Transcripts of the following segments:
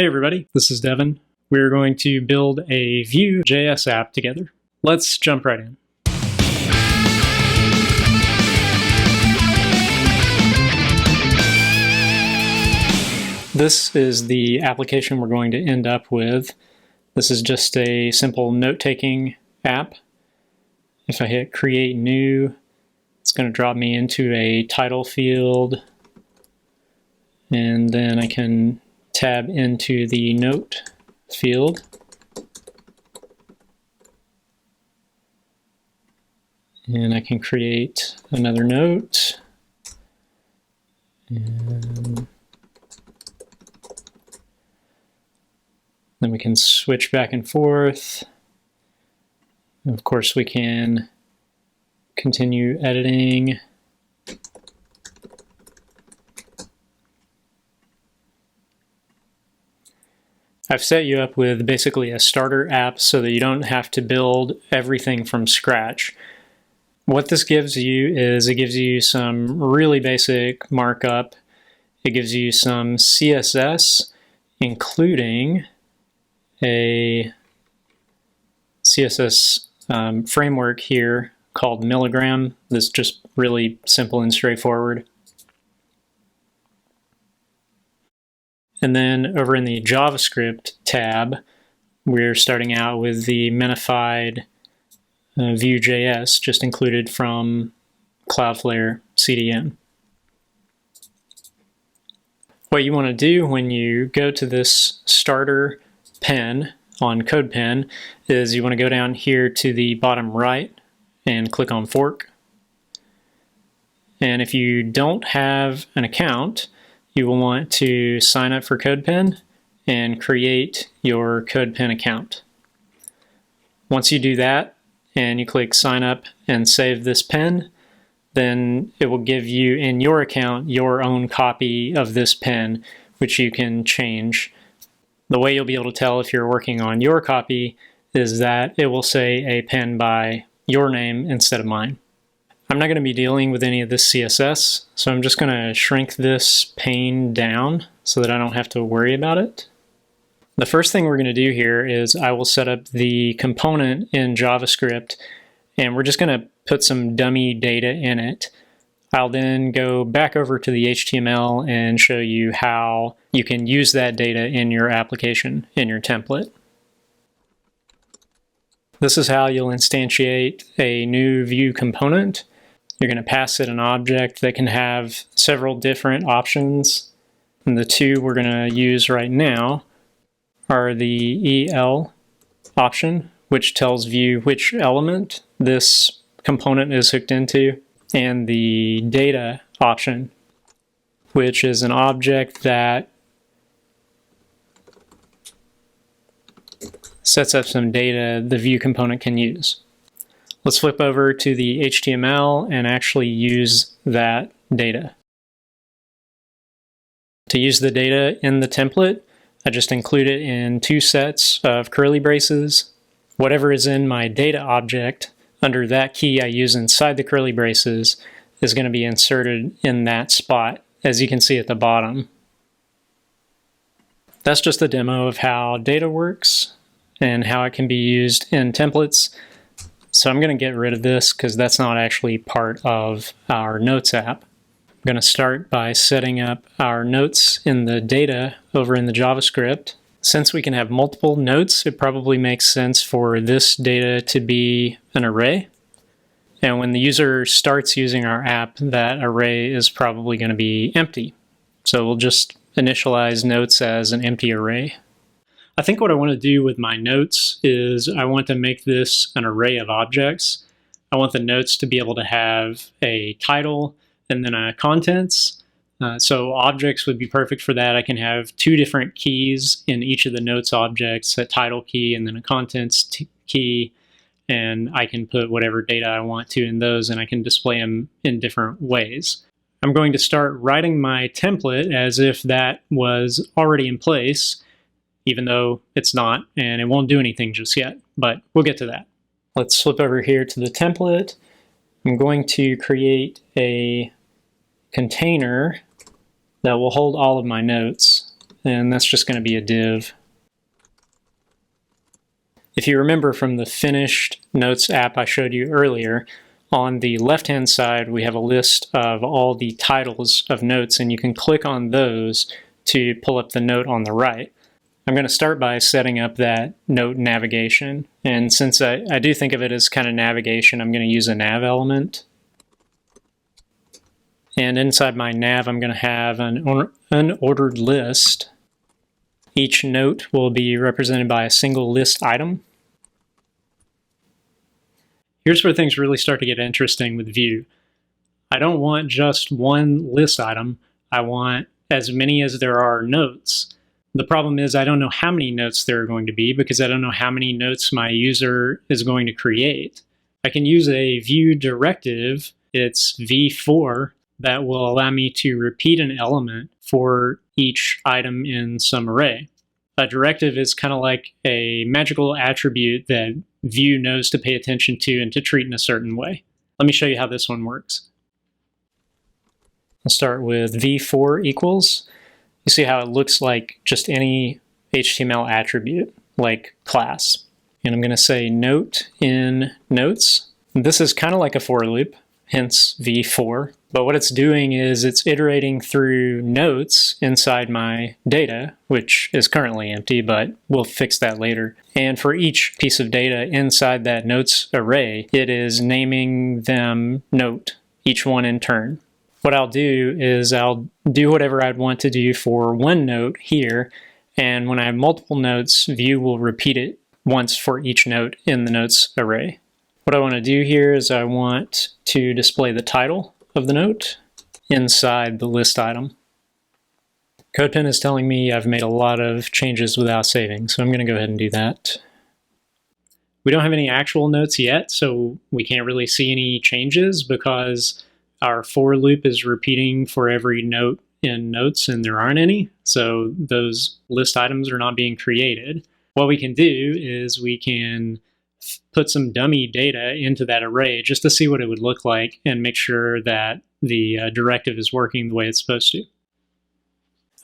Hey everybody, this is Devin. We're going to build a Vue.js app together. Let's jump right in. This is the application we're going to end up with. This is just a simple note-taking app. If I hit Create New, it's going to drop me into a title field, and then I can tab into the note field. And I can create another note. And then we can switch back and forth. And of course, we can continue editing. I've set you up with basically a starter app so that you don't have to build everything from scratch. What this gives you is it gives you some really basic markup. It gives you some CSS, including a CSS framework here called Milligram. That's just really simple and straightforward. And then over in the JavaScript tab, we're starting out with the minified Vue.js just included from Cloudflare CDN. What you want to do when you go to this starter pen on CodePen is you want to go down here to the bottom right and click on Fork. And if you don't have an account, you will want to sign up for CodePen and create your CodePen account. Once you do that and you click sign up and save this pen, then it will give you in your account your own copy of this pen, which you can change. The way you'll be able to tell if you're working on your copy is that it will say a pen by your name instead of mine. I'm not going to be dealing with any of this CSS, so I'm just going to shrink this pane down so that I don't have to worry about it. The first thing we're going to do here is I will set up the component in JavaScript, and we're just going to put some dummy data in it. I'll then go back over to the HTML and show you how you can use that data in your application, in your template. This is how you'll instantiate a new Vue component. You're going to pass it an object that can have several different options. And the two we're going to use right now are the EL option, which tells Vue which element this component is hooked into, and the data option, which is an object that sets up some data the Vue component can use. Let's flip over to the HTML and actually use that data. To use the data in the template, I just include it in two sets of curly braces. Whatever is in my data object under that key I use inside the curly braces is going to be inserted in that spot, as you can see at the bottom. That's just a demo of how data works and how it can be used in templates. So I'm going to get rid of this because that's not actually part of our Notes app. I'm going to start by setting up our notes in the data over in the JavaScript. Since we can have multiple notes, it probably makes sense for this data to be an array. And when the user starts using our app, that array is probably going to be empty. So we'll just initialize notes as an empty array. I think what I want to do with my notes is I want to make this an array of objects. I want the notes to be able to have a title and then a contents. So objects would be perfect for that. I can have two different keys in each of the notes objects, a title key and then a contents key, and I can put whatever data I want to in those, and I can display them in different ways. I'm going to start writing my template as if that was already in place, even though it's not, and it won't do anything just yet, but we'll get to that. Let's flip over here to the template. I'm going to create a container that will hold all of my notes. and that's just going to be a div. If you remember from the finished Notes app I showed you earlier, on the left-hand side we have a list of all the titles of notes, and you can click on those to pull up the note on the right. I'm going to start by setting up that note navigation, and since I do think of it as kind of navigation, I'm going to use a nav element. And inside my nav I'm going to have an unordered list. Each note will be represented by a single list item. Here's where things really start to get interesting with Vue. I don't want just one list item, I want as many as there are notes. The problem is I don't know how many notes there are going to be because I don't know how many notes my user is going to create. I can use a Vue directive, it's v4, that will allow me to repeat an element for each item in some array. A directive is kind of like a magical attribute that Vue knows to pay attention to and to treat in a certain way. Let me show you how this one works. I'll start with v4 equals. You see how it looks like just any HTML attribute, like class. And I'm going to say note in notes. This is kind of like a for loop, hence v4. But what it's doing is it's iterating through notes inside my data, which is currently empty, but we'll fix that later. And for each piece of data inside that notes array, it is naming them note, each one in turn. What I'll do is I'll do whatever I'd want to do for one note here, and when I have multiple notes, Vue will repeat it once for each note in the notes array. What I want to do here is I want to display the title of the note inside the list item. CodePen is telling me I've made a lot of changes without saving, so I'm going to go ahead and do that. We don't have any actual notes yet, so we can't really see any changes because our for loop is repeating for every note in notes and there aren't any, so those list items are not being created. What we can do is we can put some dummy data into that array just to see what it would look like and make sure that the directive is working the way it's supposed to.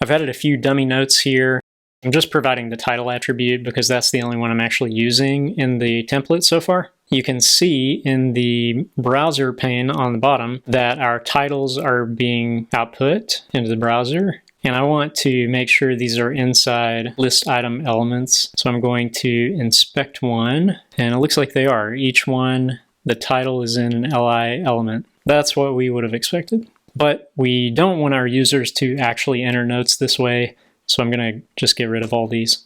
I've added a few dummy notes here. I'm just providing the title attribute because that's the only one I'm actually using in the template so far. You can see in the browser pane on the bottom that our titles are being output into the browser. And I want to make sure these are inside list item elements. So I'm going to inspect one, and it looks like they are. Each one, the title is in an li element. That's what we would have expected. But we don't want our users to actually enter notes this way, so I'm going to just get rid of all these.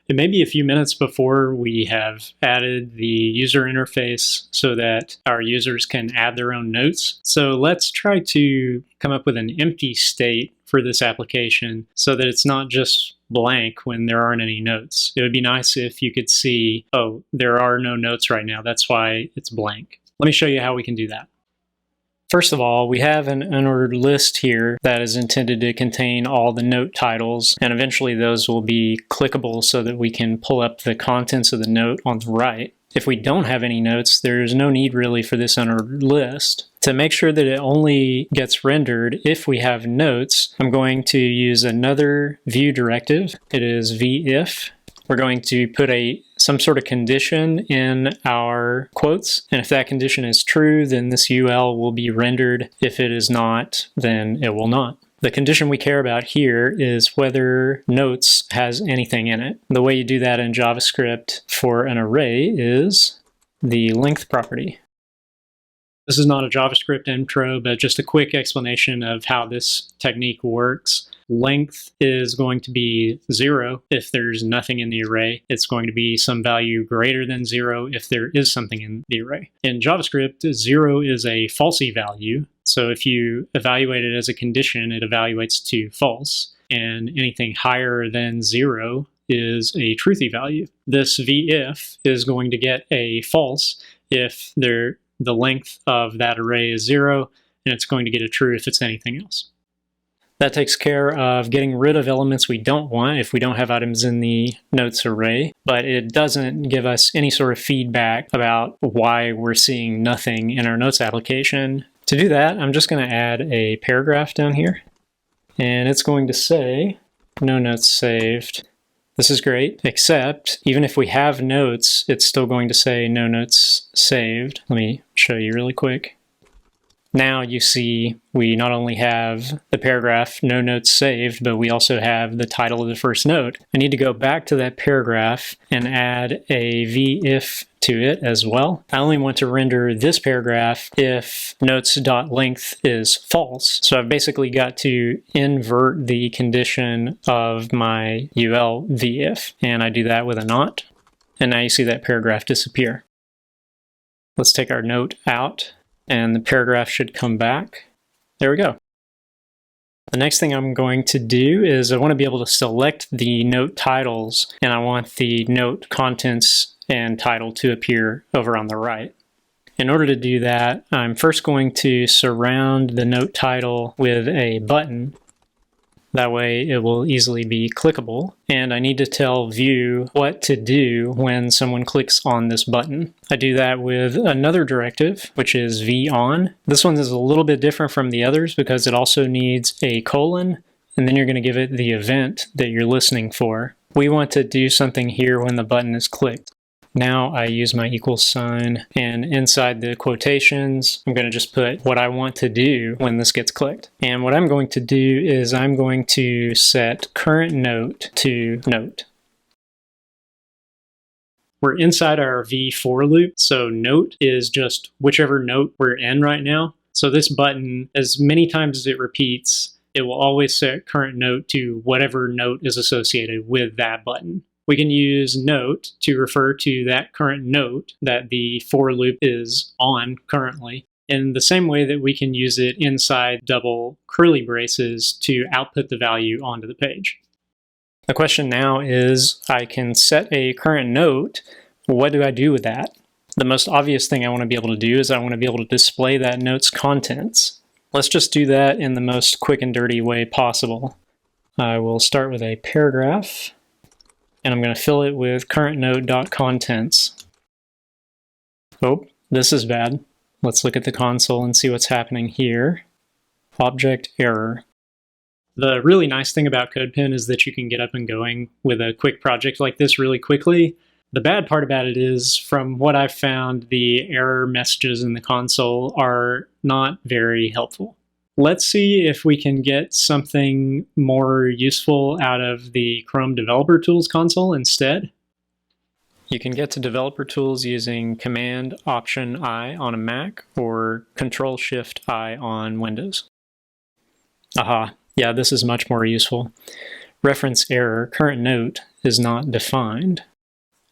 It may be a few minutes before we have added the user interface so that our users can add their own notes. So let's try to come up with an empty state for this application so that it's not just blank when there aren't any notes. It would be nice if you could see, oh, there are no notes right now. That's why it's blank. Let me show you how we can do that. First of all, we have an unordered list here that is intended to contain all the note titles, and eventually those will be clickable so that we can pull up the contents of the note on the right. If we don't have any notes, there's no need really for this unordered list. To make sure that it only gets rendered if we have notes, I'm going to use another Vue directive. It is vif. We're going to put some sort of condition in our quotes, and if that condition is true, then this UL will be rendered. If it is not, then it will not. The condition we care about here is whether notes has anything in it. The way you do that in JavaScript for an array is the length property. This is not a JavaScript intro, but just a quick explanation of how this technique works. Length is going to be 0 if there's nothing in the array. It's going to be some value greater than 0 if there is something in the array. In JavaScript, 0 is a falsy value. So if you evaluate it as a condition, it evaluates to false. And anything higher than 0 is a truthy value. This vif is going to get a false if the length of that array is 0, and it's going to get a true if it's anything else. That takes care of getting rid of elements we don't want if we don't have items in the notes array, but it doesn't give us any sort of feedback about why we're seeing nothing in our notes application. To do that, I'm just going to add a paragraph down here, and it's going to say no notes saved. This is great, except even if we have notes, it's still going to say no notes saved. Let me show you really quick. Now you see we not only have the paragraph no notes saved, but we also have the title of the first note. I need to go back to that paragraph and add a v-if to it as well. I only want to render this paragraph if notes.length is false. So I've basically got to invert the condition of my UL v-if, and I do that with a not. And now you see that paragraph disappear. Let's take our note out, and the paragraph should come back. There we go. The next thing I'm going to do is I want to be able to select the note titles, and I want the note contents and title to appear over on the right. In order to do that, I'm first going to surround the note title with a button. That way it will easily be clickable, and I need to tell Vue what to do when someone clicks on this button. I do that with another directive, which is v-on. This one is a little bit different from the others because it also needs a colon, and then you're going to give it the event that you're listening for. We want to do something here when the button is clicked. Now I use my equals sign, and inside the quotations, I'm going to just put what I want to do when this gets clicked. And what I'm going to do is I'm going to set current note to note. We're inside our v for loop, so note is just whichever note we're in right now. So this button, as many times as it repeats, it will always set current note to whatever note is associated with that button. We can use note to refer to that current note that the for loop is on currently, in the same way that we can use it inside double curly braces to output the value onto the page. The question now is, I can set a current note. What do I do with that? The most obvious thing I want to be able to do is I want to be able to display that note's contents. Let's just do that in the most quick and dirty way possible. I will start with a paragraph, and I'm going to fill it with current note.contents. Oh, this is bad. Let's look at the console and see what's happening here. Object error. The really nice thing about CodePen is that you can get up and going with a quick project like this really quickly. The bad part about it is, from what I've found, the error messages in the console are not very helpful. Let's see if we can get something more useful out of the Chrome Developer Tools console instead. You can get to Developer Tools using Command-Option-I on a Mac or Control-Shift-I on Windows. Aha, yeah, this is much more useful. Reference error, current note is not defined.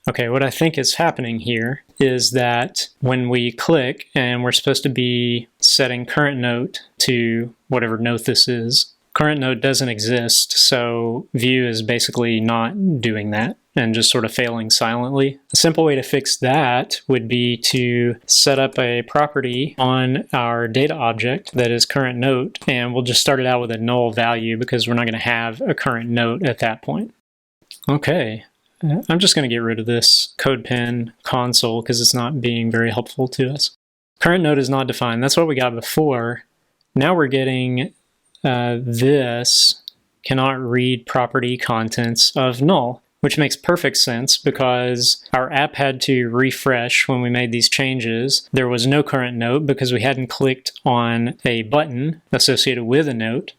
Okay, what I think is happening here is that when we click and we're supposed to be setting current note to whatever note this is, current note doesn't exist, so Vue is basically not doing that and just sort of failing silently. A simple way to fix that would be to set up a property on our data object that is current note, and we'll just start it out with a null value because we're not going to have a current note at that point. Okay. I'm just going to get rid of this CodePen console because it's not being very helpful to us. Current note is not defined. That's what we got before. Now we're getting this cannot read property contents of null, which makes perfect sense because our app had to refresh when we made these changes. There was no current note because we hadn't clicked on a button associated with a note.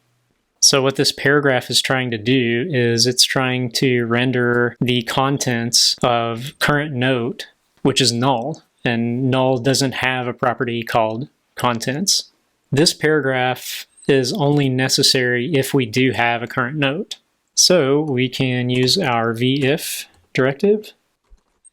So what this paragraph is trying to do is it's trying to render the contents of current note, which is null, and null doesn't have a property called contents. This paragraph is only necessary if we do have a current note. So we can use our v-if directive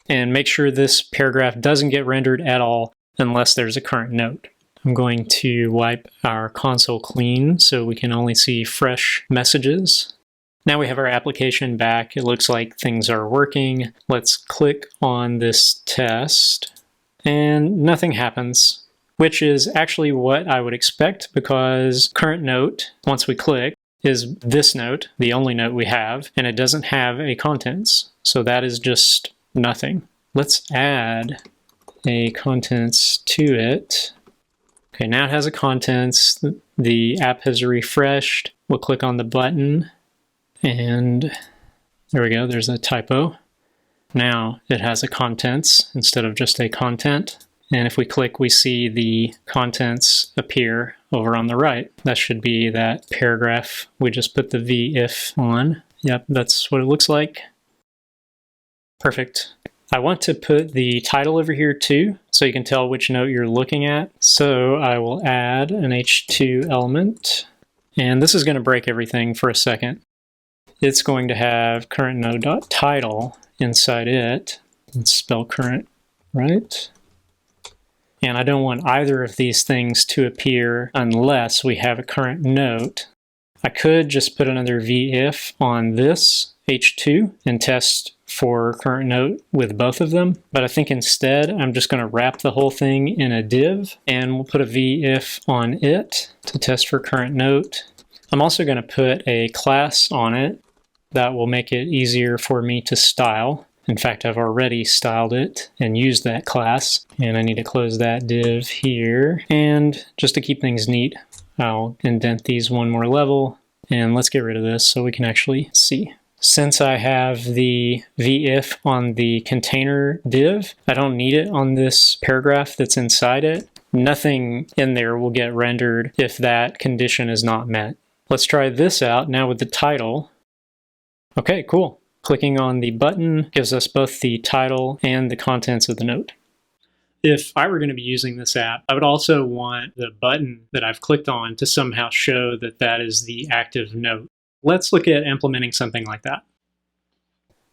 and make sure this paragraph doesn't get rendered at all unless there's a current note. I'm going to wipe our console clean so we can only see fresh messages. Now we have our application back. It looks like things are working. Let's click on this test and nothing happens, which is actually what I would expect because current note, once we click, is this note, the only note we have, and it doesn't have a contents. So that is just nothing. Let's add a contents to it. Okay, now it has a contents. The app has refreshed. We'll click on the button, and there we go, there's a typo. Now it has a contents instead of just a content. And if we click, we see the contents appear over on the right. That should be that paragraph we just put the v-if on. Yep, that's what it looks like. Perfect. I want to put the title over here too, so you can tell which note you're looking at. So I will add an h2 element, and this is going to break everything for a second. It's going to have current node.title inside it. Let's spell current right. And I don't want either of these things to appear unless we have a current note. I could just put another v-if on this h2 and test for current note with both of them, but I think instead I'm just going to wrap the whole thing in a div, and we'll put a v-if on it to test for current note. I'm also going to put a class on it that will make it easier for me to style. In fact, I've already styled it and used that class, and I need to close that div here. And just to keep things neat, I'll indent these one more level, and let's get rid of this so we can actually see. Since I have the v-if on the container div, I don't need it on this paragraph that's inside it. Nothing in there will get rendered if that condition is not met. Let's try this out now with the title. Okay, cool. Clicking on the button gives us both the title and the contents of the note. If I were going to be using this app, I would also want the button that I've clicked on to somehow show that that is the active note. Let's look at implementing something like that.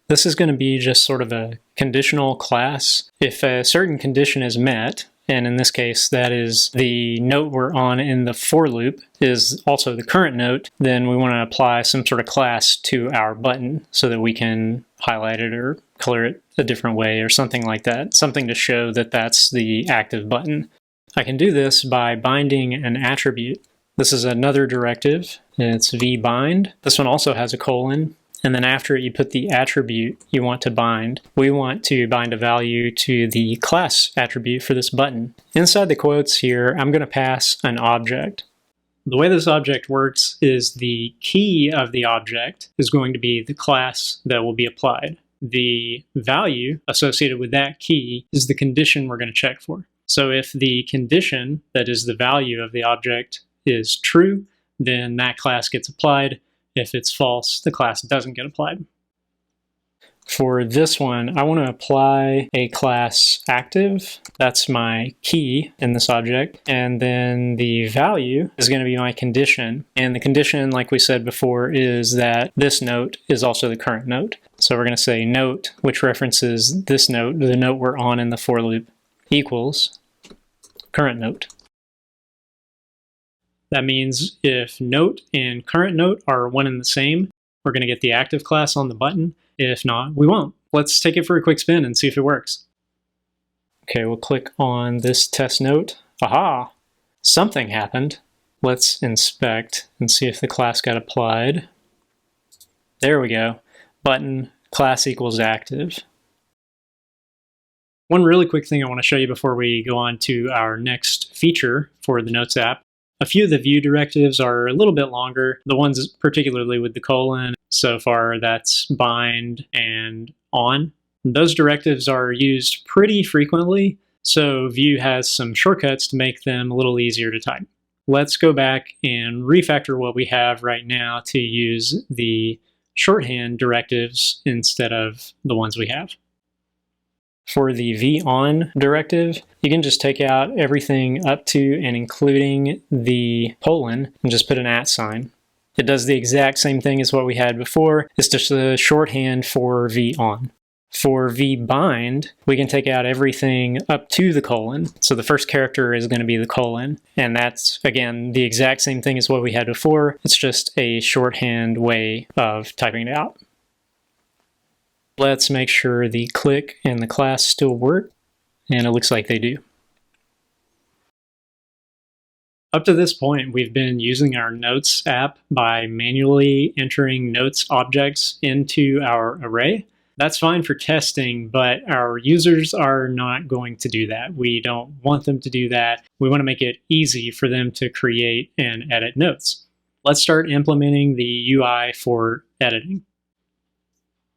This is going to be just sort of a conditional class. If a certain condition is met, and in this case that is the note we're on in the for loop is also the current note, then we want to apply some sort of class to our button so that we can highlight it or color it a different way or something like that, something to show that that's the active button. I can do this by binding an attribute. This is another directive, and it's vbind. This one also has a colon. And then after you put the attribute you want to bind, we want to bind a value to the class attribute for this button. Inside the quotes here, I'm going to pass an object. The way this object works is the key of the object is going to be the class that will be applied. The value associated with that key is the condition we're going to check for. So if the condition, that is the value of the object, is true, then that class gets applied. If it's false, the class doesn't get applied. For this one, I want to apply a class active. That's my key in this object. And then the value is going to be my condition. And the condition, like we said before, is that this note is also the current note. So we're going to say note, which references this note, the note we're on in the for loop, equals current note. That means if note and current note are one and the same, we're going to get the active class on the button. If not, we won't. Let's take it for a quick spin and see if it works. Okay, we'll click on this test note. Aha! Something happened. Let's inspect and see if the class got applied. There we go. Button class equals active. One really quick thing I want to show you before we go on to our next feature for the Notes app. A few of the Vue directives are a little bit longer. The ones particularly with the colon, so far that's bind and on. Those directives are used pretty frequently, so Vue has some shortcuts to make them a little easier to type. Let's go back and refactor what we have right now to use the shorthand directives instead of the ones we have. For the v-on directive, you can just take out everything up to and including the colon and just put an @ sign. It does the exact same thing as what we had before. It's just a shorthand for v-on. For vbind, we can take out everything up to the colon. So the first character is going to be the colon. And that's, again, the exact same thing as what we had before. It's just a shorthand way of typing it out. Let's make sure the click and the class still work, and it looks like they do. Up to this point, we've been using our Notes app by manually entering Notes objects into our array. That's fine for testing, but our users are not going to do that. We don't want them to do that. We want to make it easy for them to create and edit notes. Let's start implementing the UI for editing.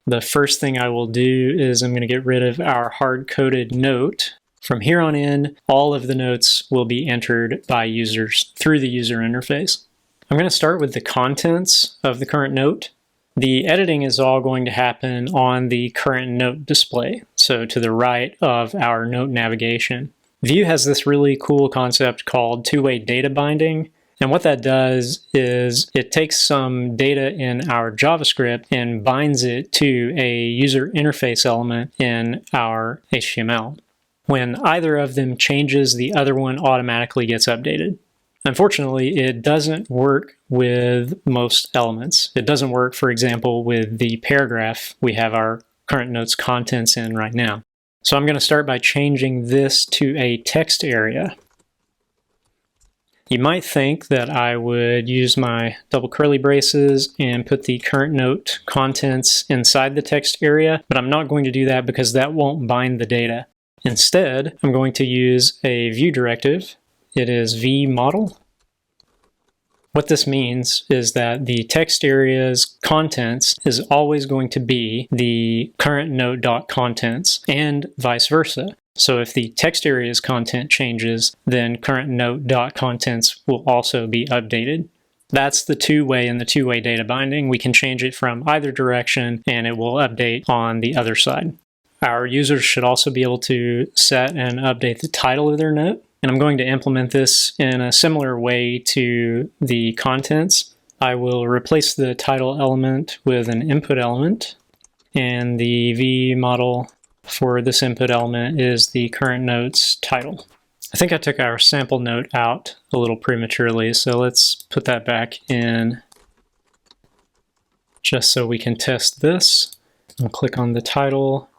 The first thing I will do is I'm going to get rid of our hard-coded note. From here on in, all of the notes will be entered by users through the user interface. I'm going to start with the contents of the current note. The editing is all going to happen on the current note display, so to the right of our note navigation. Vue has this really cool concept called two-way data binding. And what that does is it takes some data in our JavaScript and binds it to a user interface element in our HTML. When either of them changes, the other one automatically gets updated. Unfortunately, it doesn't work with most elements. It doesn't work, for example, with the paragraph we have our current note's contents in right now. So I'm going to start by changing this to a text area. You might think that I would use my double curly braces and put the current note contents inside the text area, but I'm not going to do that because that won't bind the data. Instead, I'm going to use a Vue directive. It is vmodel. What this means is that the text area's contents is always going to be the current note.contents and vice versa. So if the text area's content changes, then current note.contents will also be updated. That's the two-way and the two-way data binding. We can change it from either direction and it will update on the other side. Our users should also be able to set and update the title of their note. And I'm going to implement this in a similar way to the contents. I will replace the title element with an input element, and the vmodel for this input element is the current note's title. I think I took our sample note out a little prematurely, so let's put that back in just so we can test this. I'll click on the title.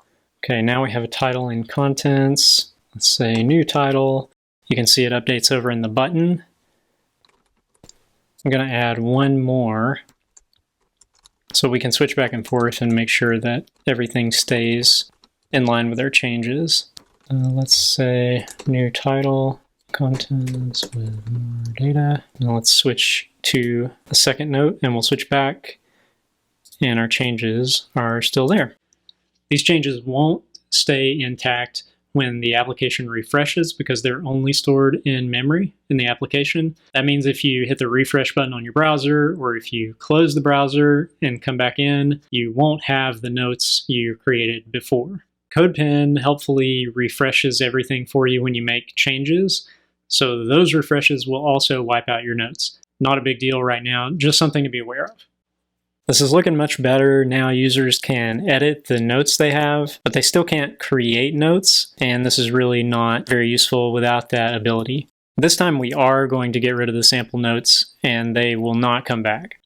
Okay, now we have a title and contents. Let's say new title. You can see it updates over in the button. I'm going to add one more so we can switch back and forth and make sure that everything stays in line with our changes. Let's say new title, contents with more data. Now let's switch to the second note and we'll switch back and our changes are still there. These changes won't stay intact when the application refreshes because they're only stored in memory in the application. That means if you hit the refresh button on your browser or if you close the browser and come back in, you won't have the notes you created before. CodePen helpfully refreshes everything for you when you make changes, so those refreshes will also wipe out your notes. Not a big deal right now, just something to be aware of. This is looking much better. Now users can edit the notes they have, but they still can't create notes, and this is really not very useful without that ability. This time we are going to get rid of the sample notes, and they will not come back.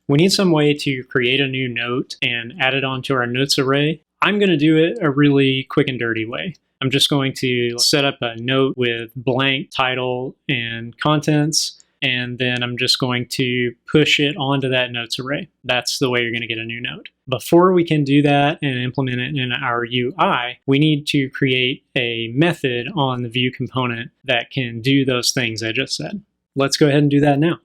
We need some way to create a new note and add it onto our notes array. I'm going to do it a really quick and dirty way. I'm just going to set up a note with blank title and contents, and then I'm just going to push it onto that notes array. That's the way you're going to get a new note. Before we can do that and implement it in our UI, we need to create a method on the Vue component that can do those things I just said. Let's go ahead and do that now.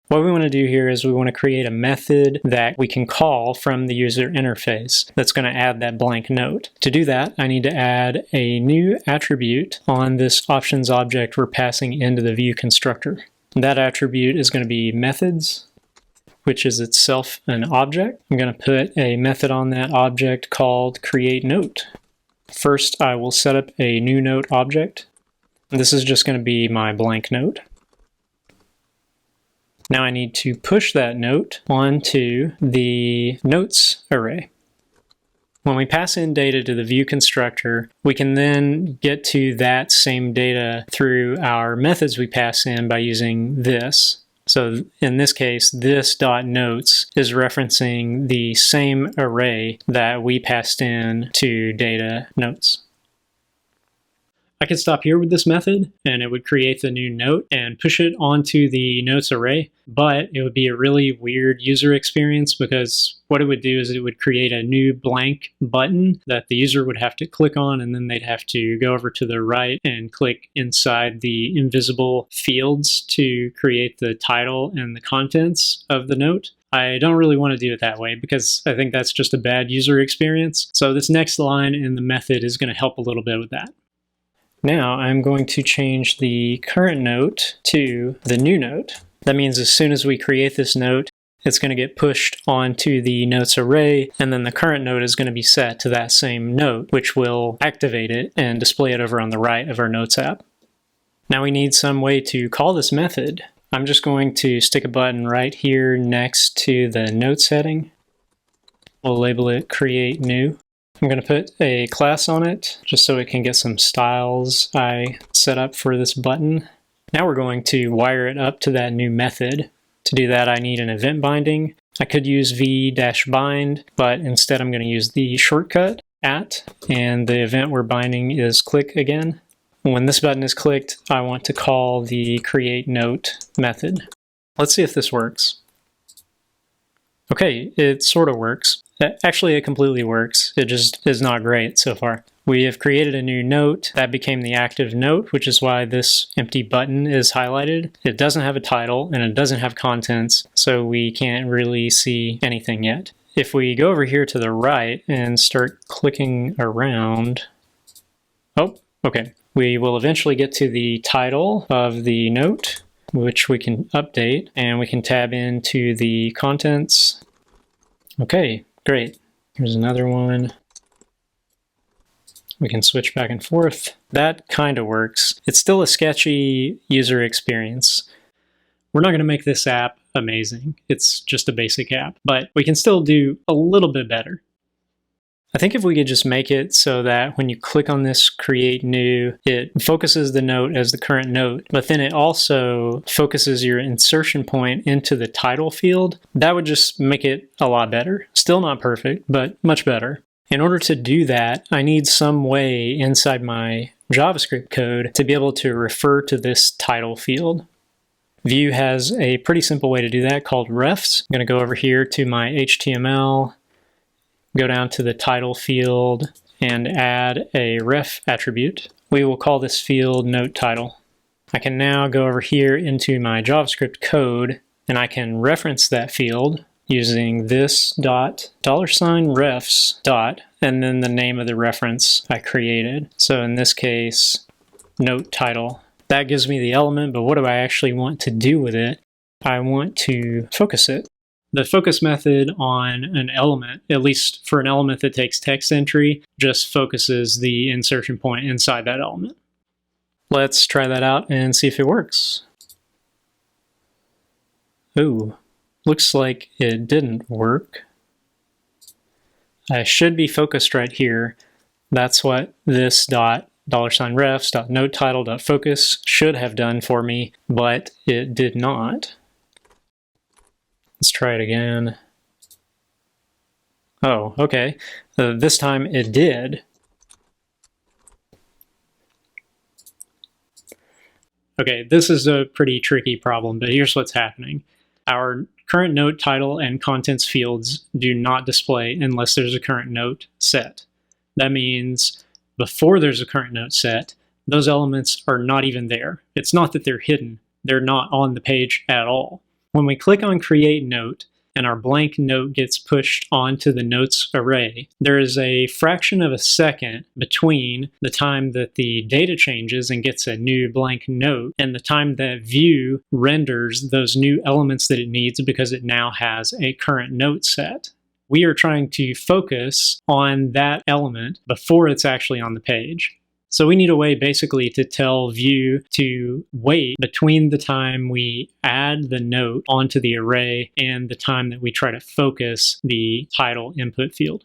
What we want to do here is we want to create a method that we can call from the user interface that's going to add that blank note. To do that, I need to add a new attribute on this options object we're passing into the Vue constructor. That attribute is going to be methods, which is itself an object. I'm going to put a method on that object called createNote. First, I will set up a new note object. This is just going to be my blank note. Now I need to push that note onto the notes array. When we pass in data to the Vue constructor, we can then get to that same data through our methods we pass in by using this. So in this case, this.notes is referencing the same array that we passed in to data notes. I could stop here with this method and it would create the new note and push it onto the notes array, but it would be a really weird user experience because what it would do is it would create a new blank button that the user would have to click on, and then they'd have to go over to the right and click inside the invisible fields to create the title and the contents of the note. I don't really want to do it that way because I think that's just a bad user experience. So this next line in the method is going to help a little bit with that. Now I'm going to change the current note to the new note. That means as soon as we create this note, it's going to get pushed onto the notes array, and then the current note is going to be set to that same note, which will activate it and display it over on the right of our Notes app. Now we need some way to call this method. I'm just going to stick a button right here next to the Notes heading. We'll label it Create New. I'm going to put a class on it just so it can get some styles I set up for this button. Now we're going to wire it up to that new method. To do that, I need an event binding. I could use v-bind, but instead I'm going to use the shortcut @ and the event we're binding is click again. When this button is clicked, I want to call the create note method. Let's see if this works. Okay, it sort of works. Actually, it completely works. It just is not great so far. We have created a new note that became the active note, which is why this empty button is highlighted. It doesn't have a title and it doesn't have contents, so we can't really see anything yet. If we go over here to the right and start clicking around, oh, okay. We will eventually get to the title of the note, which we can update, and we can tab into the contents. Okay, great. Here's another one. We can switch back and forth. That kind of works. It's still a sketchy user experience. We're not going to make this app amazing. It's just a basic app, but we can still do a little bit better. I think if we could just make it so that when you click on this create new, it focuses the note as the current note, but then it also focuses your insertion point into the title field, that would just make it a lot better. Still not perfect, but much better. In order to do that, I need some way inside my JavaScript code to be able to refer to this title field. Vue has a pretty simple way to do that called refs. I'm going to go over here to my HTML, go down to the title field, and add a ref attribute. We will call this field note title. I can now go over here into my JavaScript code, and I can reference that field using this $refs and then the name of the reference I created. So in this case, note title. That gives me the element, but what do I actually want to do with it? I want to focus it. The focus method on an element, at least for an element that takes text entry, just focuses the insertion point inside that element. Let's try that out and see if it works. Ooh, looks like it didn't work. I should be focused right here. That's what this $refs.noteTitle.focus should have done for me, but it did not. Let's try it again. Oh, okay. This time it did. Okay, this is a pretty tricky problem, but here's what's happening. Our current note title and contents fields do not display unless there's a current note set. That means before there's a current note set, those elements are not even there. It's not that they're hidden. They're not on the page at all. When we click on Create Note and our blank note gets pushed onto the notes array, there is a fraction of a second between the time that the data changes and gets a new blank note and the time that Vue renders those new elements that it needs because it now has a current note set. We are trying to focus on that element before it's actually on the page. So we need a way basically to tell Vue to wait between the time we add the note onto the array and the time that we try to focus the title input field.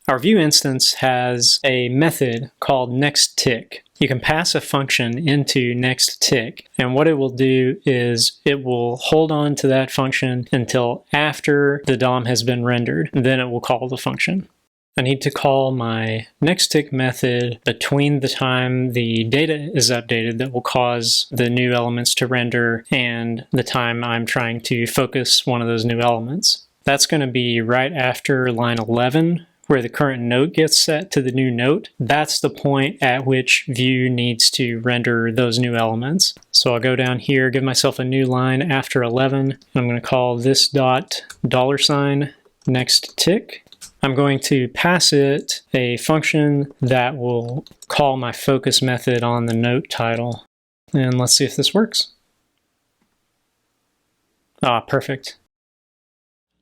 Our Vue instance has a method called nextTick. You can pass a function into nextTick, and what it will do is it will hold on to that function until after the DOM has been rendered, and then it will call the function. I need to call my nextTick method between the time the data is updated that will cause the new elements to render and the time I'm trying to focus one of those new elements. That's going to be right after line 11, where the current note gets set to the new note. That's the point at which Vue needs to render those new elements. So I'll go down here, give myself a new line after 11. I'm going to call this dot $ nextTick. I'm going to pass it a function that will call my focus method on the note title. And let's see if this works. Perfect.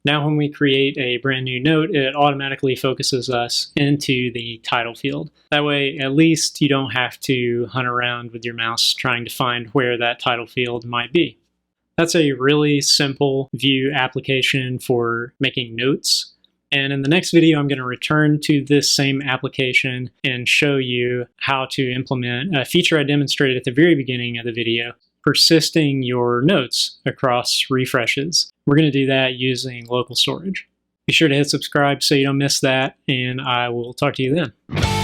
Now when we create a brand new note, it automatically focuses us into the title field. That way, at least you don't have to hunt around with your mouse trying to find where that title field might be. That's a really simple Vue application for making notes. And in the next video, I'm going to return to this same application and show you how to implement a feature I demonstrated at the very beginning of the video, persisting your notes across refreshes. We're going to do that using local storage. Be sure to hit subscribe so you don't miss that, and I will talk to you then.